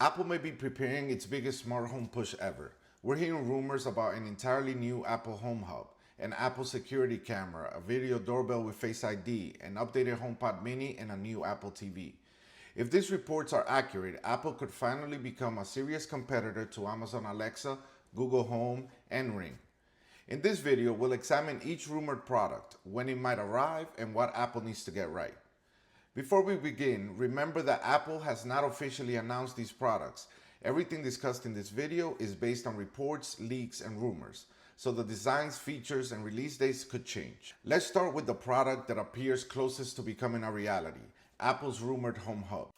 Apple may be preparing its biggest smart home push ever. We're hearing rumors about an entirely new Apple Home Hub, an Apple security camera, a video doorbell with Face ID, an updated HomePod mini, and a new Apple TV. If these reports are accurate, Apple could finally become a serious competitor to Amazon Alexa, Google Home, and Ring. In this video, we'll examine each rumored product, when it might arrive, and what Apple needs to get right. Before we begin, remember that Apple has not officially announced these products. Everything discussed in this video is based on reports, leaks, and rumors, so the designs, features, and release dates could change. Let's start with the product that appears closest to becoming a reality, Apple's rumored Home Hub.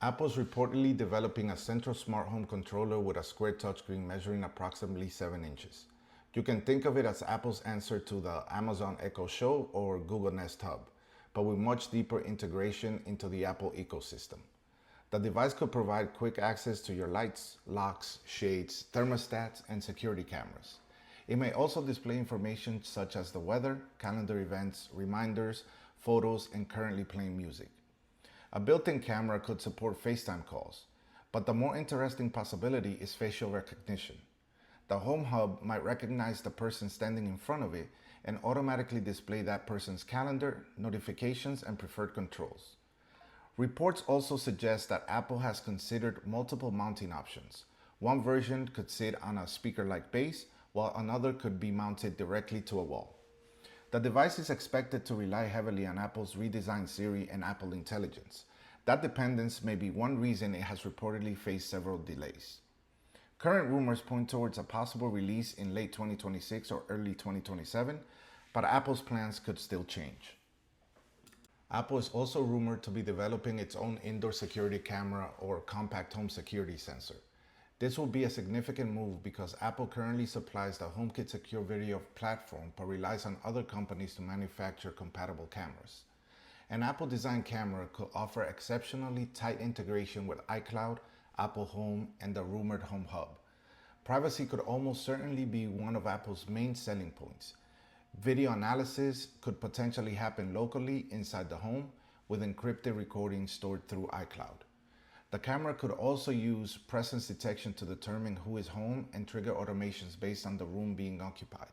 Apple's reportedly developing a central smart home controller with a square touchscreen measuring approximately 7 inches. You can think of it as Apple's answer to the Amazon Echo Show or Google Nest Hub, but with much deeper integration into the Apple ecosystem. The device could provide quick access to your lights, locks, shades, thermostats, and security cameras. It may also display information such as the weather, calendar events, reminders, photos, and currently playing music. A built-in camera could support FaceTime calls, but the more interesting possibility is facial recognition. The Home Hub might recognize the person standing in front of it and automatically display that person's calendar, notifications, and preferred controls. Reports also suggest that Apple has considered multiple mounting options. One version could sit on a speaker-like base, while another could be mounted directly to a wall. The device is expected to rely heavily on Apple's redesigned Siri and Apple Intelligence. That dependence may be one reason it has reportedly faced several delays. Current rumors point towards a possible release in late 2026 or early 2027, but Apple's plans could still change. Apple is also rumored to be developing its own indoor security camera or compact home security sensor. This will be a significant move because Apple currently supplies the HomeKit Secure video platform but relies on other companies to manufacture compatible cameras. An Apple-designed camera could offer exceptionally tight integration with iCloud, Apple Home, and the rumored Home Hub. Privacy could almost certainly be one of Apple's main selling points. Video analysis could potentially happen locally inside the home with encrypted recordings stored through iCloud. The camera could also use presence detection to determine who is home and trigger automations based on the room being occupied.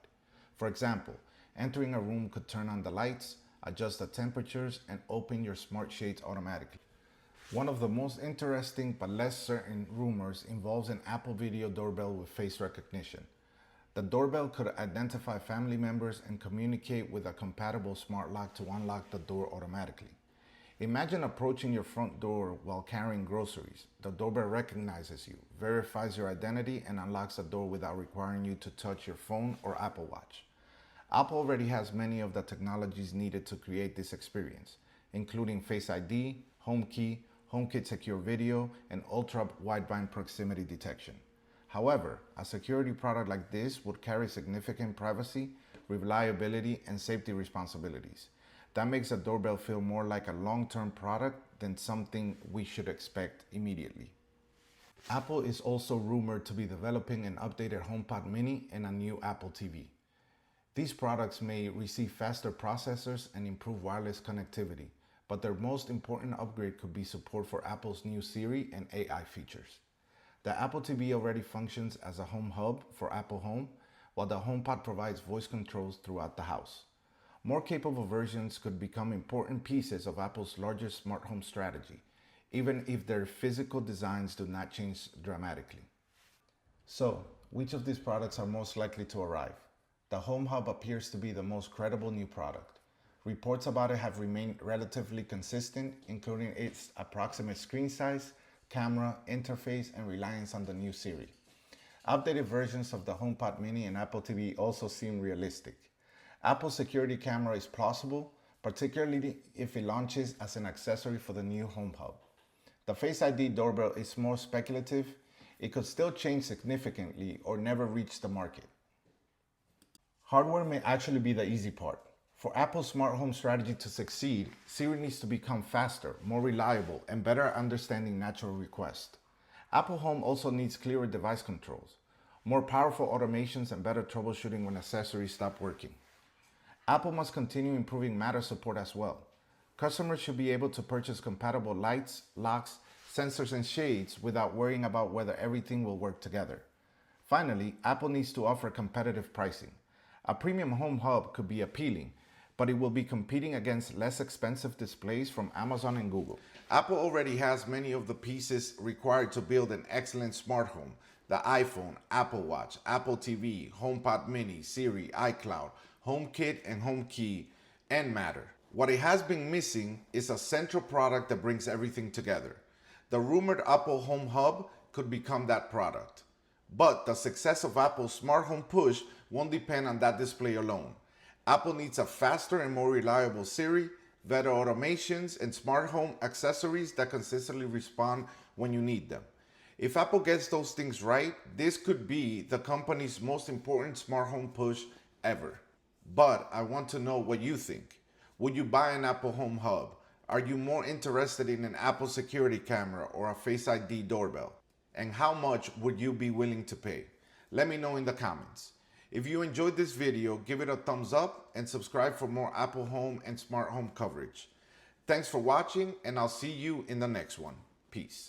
For example, entering a room could turn on the lights, adjust the temperatures, and open your smart shades automatically. One of the most interesting but less certain rumors involves an Apple video doorbell with face recognition. The doorbell could identify family members and communicate with a compatible smart lock to unlock the door automatically. Imagine approaching your front door while carrying groceries. The doorbell recognizes you, verifies your identity, and unlocks the door without requiring you to touch your phone or Apple Watch. Apple already has many of the technologies needed to create this experience, including Face ID, HomeKey, HomeKit Secure Video, and Ultra Wideband proximity detection. However, a security product like this would carry significant privacy, reliability, and safety responsibilities. That makes a doorbell feel more like a long-term product than something we should expect immediately. Apple is also rumored to be developing an updated HomePod mini and a new Apple TV. These products may receive faster processors and improve wireless connectivity, but their most important upgrade could be support for Apple's new Siri and AI features. The Apple TV already functions as a home hub for Apple Home, while the HomePod provides voice controls throughout the house. More capable versions could become important pieces of Apple's larger smart home strategy, even if their physical designs do not change dramatically. So, which of these products are most likely to arrive? The Home Hub appears to be the most credible new product. Reports about it have remained relatively consistent, including its approximate screen size, camera, interface, and reliance on the new Siri. Updated versions of the HomePod mini and Apple TV also seem realistic. Apple's security camera is plausible, particularly if it launches as an accessory for the new Home Hub. The Face ID doorbell is more speculative. It could still change significantly or never reach the market. Hardware may actually be the easy part. For Apple's smart home strategy to succeed, Siri needs to become faster, more reliable, and better at understanding natural requests. Apple Home also needs clearer device controls. more powerful automations, and better troubleshooting when accessories stop working. Apple must continue improving Matter support as well. Customers should be able to purchase compatible lights, locks, sensors, and shades without worrying about whether everything will work together. Finally, Apple needs to offer competitive pricing. A premium home hub could be appealing, but it will be competing against less expensive displays from Amazon and Google. Apple already has many of the pieces required to build an excellent smart home: the iPhone, Apple Watch, Apple TV, HomePod Mini, Siri, iCloud, HomeKit and HomeKey, and Matter. What it has been missing is a central product that brings everything together. The rumored Apple Home Hub could become that product. But the success of Apple's smart home push won't depend on that display alone. Apple needs a faster and more reliable Siri, better automations, and smart home accessories that consistently respond when you need them. If Apple gets those things right, this could be the company's most important smart home push ever. But I want to know what you think. Would you buy an Apple Home Hub? Are you more interested in an Apple security camera or a Face ID doorbell? And how much would you be willing to pay? Let me know in the comments. If you enjoyed this video, give it a thumbs up and subscribe for more Apple Home and smart home coverage. Thanks for watching, and I'll see you in the next one. Peace.